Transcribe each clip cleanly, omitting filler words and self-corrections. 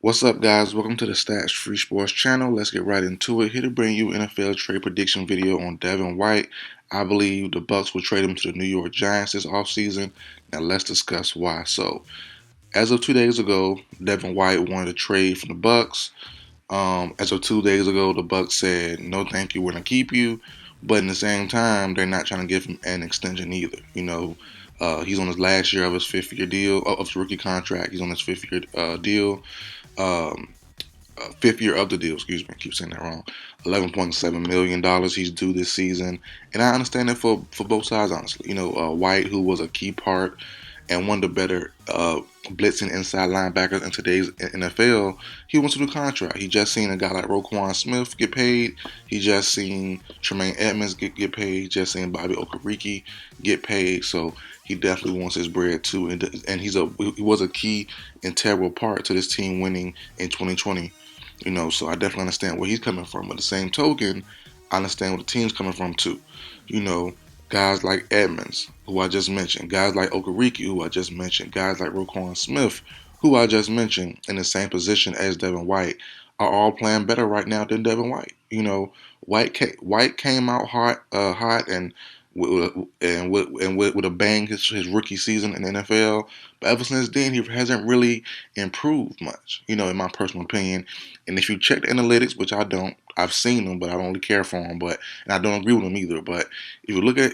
What's up, guys? Welcome to the Stats Free Sports channel. Let's get right into it. Here to bring you NFL trade prediction video on Devin White. I believe the Bucs will trade him to the New York Giants this offseason. Now let's discuss why. So, as of 2 days ago, Devin White wanted to trade from the Bucs. As of 2 days ago, the Bucs said, "No, thank you. We're gonna keep you," but in the same time, they're not trying to give him an extension either. He's on his last year of his fifth-year deal of his rookie contract. He's on his fifth-year deal. Um, Fifth year of the deal, excuse me, I keep saying that wrong. $11.7 million he's due this season, and I understand that for both sides, honestly. White, who was a key part and one of the better blitzing inside linebackers in today's NFL, he wants a new contract. He just seen a guy like Roquan Smith get paid. He just seen Tremaine Edmonds get paid. He just seen Bobby Okereke get paid. So he definitely wants his bread too. And he was a key integral part to this team winning in 2020. So I definitely understand where he's coming from. But the same token, I understand where the team's coming from too. You know, guys like Edmonds, who I just mentioned, guys like Okereke, who I just mentioned, guys like Roquan Smith, who I just mentioned, in the same position as Devin White, are all playing better right now than Devin White. White came out hot and with a bang his rookie season in the NFL. But ever since then, he hasn't really improved much, in my personal opinion. And if you check the analytics, which I don't, I've seen them, but I don't really care for them. And I don't agree with them either. But if you look at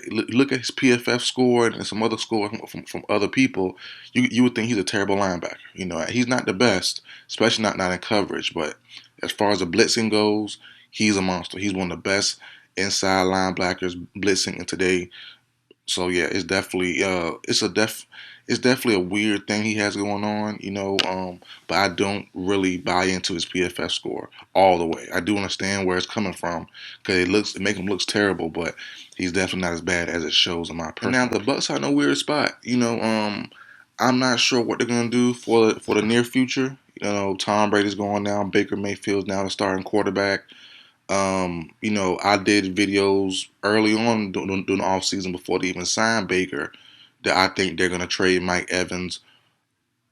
his PFF score and some other scores from other people, you would think he's a terrible linebacker. He's not the best, especially not in coverage. But as far as the blitzing goes, he's a monster. He's one of the best inside linebackers blitzing in today. So yeah, it's definitely a weird thing he has going on, but I don't really buy into his PFF score all the way. I do understand where it's coming from because it makes him looks terrible, but he's definitely not as bad as it shows in my personal. And now the Bucs are in a weird spot. I'm not sure what they're gonna do for the near future. Tom Brady's going down. Baker Mayfield's now the starting quarterback. I did videos early on during the offseason before they even signed Baker that I think they're going to trade Mike Evans.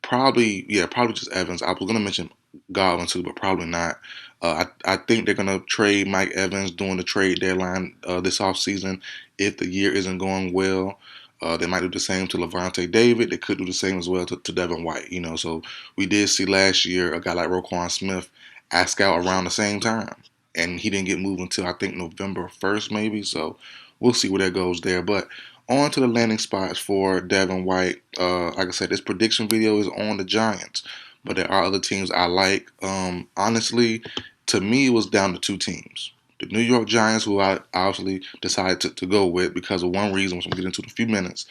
Probably, yeah, probably just Evans. I was going to mention Godwin too, but probably not. I think they're going to trade Mike Evans during the trade deadline this offseason if the year isn't going well. They might do the same to Levante David. They could do the same as well to Devin White. So we did see last year a guy like Roquan Smith ask out around the same time, and he didn't get moved until I think November 1st, maybe. So we'll see where that goes there. But on to the landing spots for Devin White. Like I said, this prediction video is on the Giants, but there are other teams I like. Honestly, to me, it was down to two teams. The New York Giants, who I obviously decided to go with because of one reason, which I'm going to get into in a few minutes.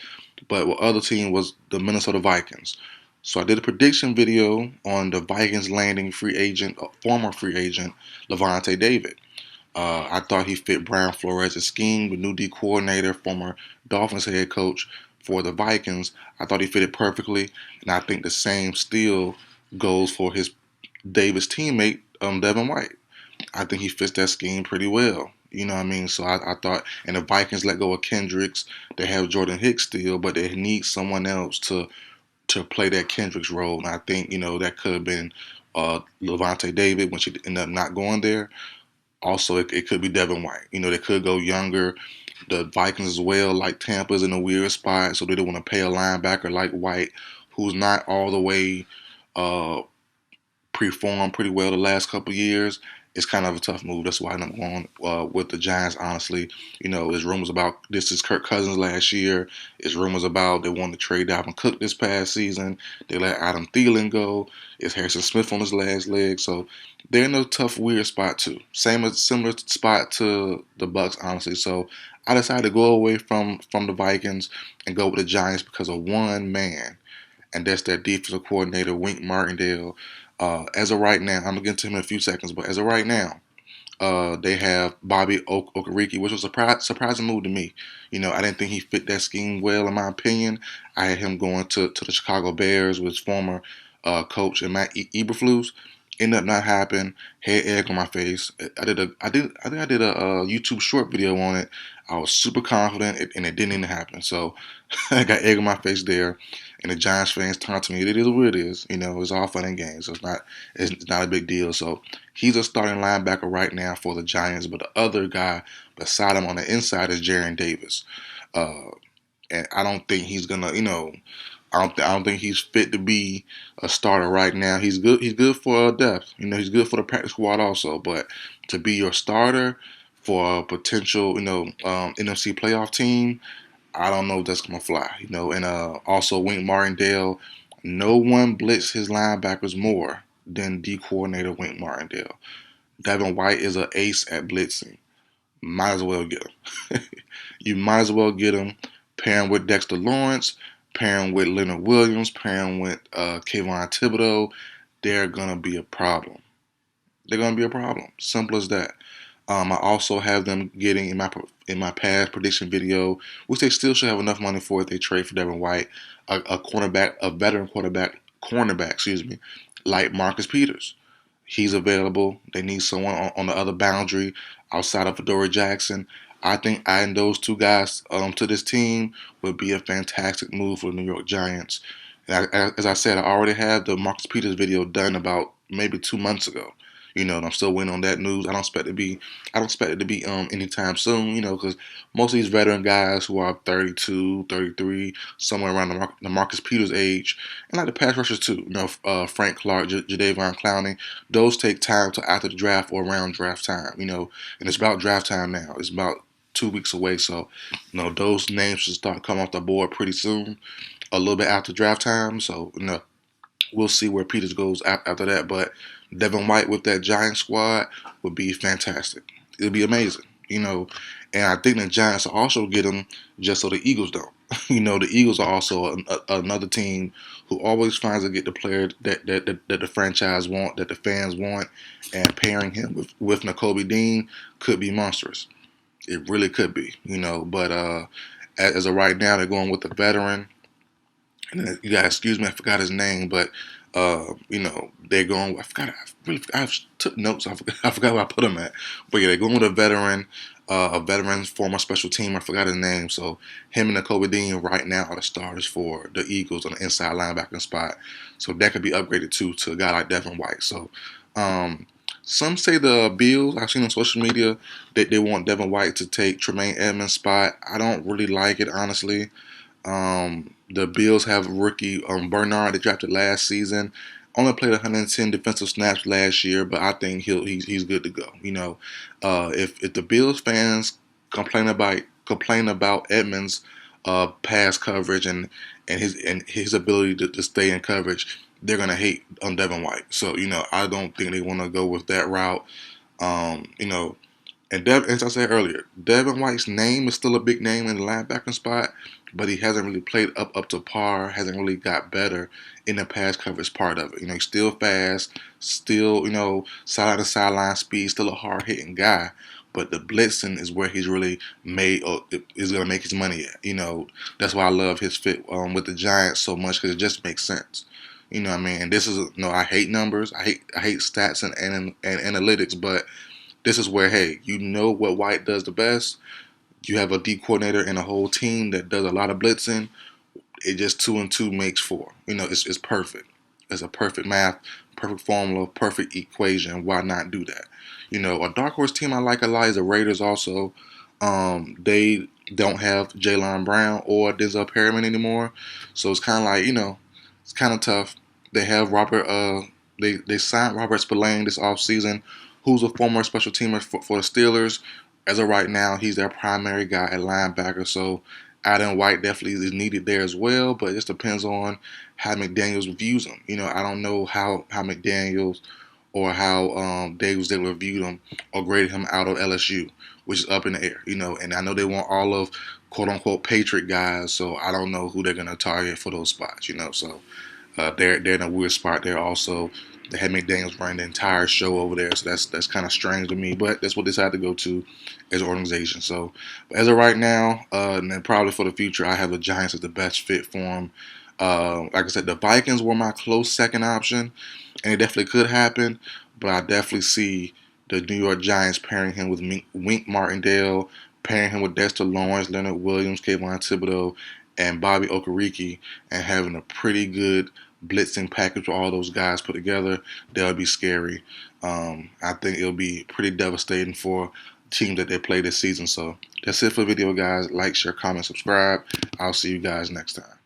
But the other team was the Minnesota Vikings. So I did a prediction video on the Vikings landing former free agent, Levante David. I thought he fit Brian Flores' scheme, the new D coordinator, former Dolphins head coach for the Vikings. I thought he fitted perfectly, and I think the same still goes for his Davis teammate, Devin White. I think he fits that scheme pretty well. You know what I mean? So I thought, and the Vikings let go of Kendricks. They have Jordan Hicks still, but they need someone else to play that Kendricks role. And I think, that could have been Levante David when she ended up not going there. Also, it could be Devin White. They could go younger. The Vikings as well, like Tampa's in a weird spot, so they don't want to pay a linebacker like White, who's not all the way uh, performed pretty well the last couple of years. It's kind of a tough move. That's why I'm going with the Giants, honestly. There's rumors about this is Kirk Cousins last year. There's rumors about they wanted to trade Dalvin Cook this past season. They let Adam Thielen go. It's Harrison Smith on his last leg. So they're in a tough, weird spot, too. Similar spot to the Bucs, honestly. So I decided to go away from the Vikings and go with the Giants because of one man, and that's their defensive coordinator, Wink Martindale. As of right now, I'm going to get to him in a few seconds, but as of right now, they have Bobby Okereke, which was a surprising move to me. I didn't think he fit that scheme well, in my opinion. I had him going to the Chicago Bears with his former coach and Matt Eberflus, Ended up not happening. Had egg on my face. I think I did a YouTube short video on it. I was super confident, and it didn't even happen. So I got egg on my face there, and the Giants fans taunted me. It is what it is. It's all fun and games. So it's not a big deal. So he's a starting linebacker right now for the Giants. But the other guy beside him on the inside is Jaron Davis. Uh, and I don't think he's gonna, I don't think he's fit to be a starter right now. He's good. He's good for depth. He's good for the practice squad also. But to be your starter for a potential, NFC playoff team, I don't know if that's gonna fly. And also Wink Martindale. No one blitzed his linebackers more than D coordinator Wink Martindale. Devin White is an ace at blitzing. Might as well get him. You might as well get him. Pair him with Dexter Lawrence. Pair him with Leonard Williams. Pair him with Kayvon Thibodeau. They're gonna be a problem. They're gonna be a problem. Simple as that. I also have them getting in my past prediction video, which they still should have enough money for if they trade for Devin White, a cornerback, a veteran cornerback, excuse me, like Marcus Peters. He's available. They need someone on the other boundary outside of Fedora Jackson. I think adding those two guys to this team would be a fantastic move for the New York Giants. As I said, I already have the Marcus Peters video done about maybe 2 months ago. And I'm still waiting on that news. I don't expect it to be anytime soon. Because most of these veteran guys who are 32, 33, somewhere around the Marcus Peters age, and like the pass rushers too. Frank Clark, Jadeveon Clowney, those take time till after the draft or around draft time. And it's about draft time now. It's about 2 weeks away. So, those names should start coming off the board pretty soon, a little bit after draft time. So, we'll see where Peters goes after that. But Devin White with that Giant squad would be fantastic. It would be amazing. And I think the Giants will also get him just so the Eagles don't. The Eagles are also another team who always finds to get the player that the franchise want, that the fans want, and pairing him with Nakobe Dean could be monstrous. It really could be, But as of right now, they're going with the veteran. And you guys, excuse me, I forgot his name, but they're going. I took notes. I forgot where I put him at. But yeah, they're going with a veteran former special team. I forgot his name. So him and Nakobe Dean right now are the starters for the Eagles on the inside linebacker spot. So that could be upgraded too to a guy like Devin White. So some say the Bills, I've seen on social media, that they want Devin White to take Tremaine Edmonds' spot. I don't really like it, honestly. The Bills have rookie Bernard, they drafted last season. Only played 110 defensive snaps last year, but I think he's good to go. If the Bills fans complain about Edmonds' pass coverage and his ability to stay in coverage, they're gonna hate on Devin White. So I don't think they want to go with that route. And as I said earlier, Devin White's name is still a big name in the linebacking spot, but he hasn't really played up to par, hasn't really got better in the pass coverage part of it. He's still fast, still, sideline to sideline speed, still a hard hitting guy. But the blitzing is where he's really is going to make his money at. That's why I love his fit with the Giants so much, because it just makes sense. What I mean? And this is, I hate numbers, I hate stats and analytics, but this is where, hey, what White does the best. You have a D coordinator and a whole team that does a lot of blitzing. It just 2 and 2 makes 4. It's perfect. It's a perfect math, perfect formula, perfect equation. Why not do that? A dark horse team I like a lot is the Raiders also. They don't have Jaylen Brown or Denzel Perryman anymore. So it's kind of like, it's kind of tough. They have they signed Robert Spillane this offseason, who's a former special teamer for the Steelers. As of right now, he's their primary guy at linebacker. So Adam White definitely is needed there as well, but it just depends on how McDaniels views him. I don't know how McDaniels or how Dave Ziegler viewed him or graded him out of LSU, which is up in the air. And I know they want all of quote-unquote Patriot guys, so I don't know who they're going to target for those spots, So they're in a weird spot there also. They had McDaniels run the entire show over there, so that's kind of strange to me. But that's what they decided to go to as an organization. So as of right now, and then probably for the future, I have the Giants as the best fit for him. Like I said, the Vikings were my close second option, and it definitely could happen. But I definitely see the New York Giants pairing him with Wink Martindale, pairing him with Dexter Lawrence, Leonard Williams, Kayvon Thibodeau, and Bobby Okereke, and having a pretty good blitzing package with all those guys put together. That would be scary. I think it'll be pretty devastating for teams that they play this season. So that's it for the video, guys. Like, share, comment, subscribe. I'll see you guys next time.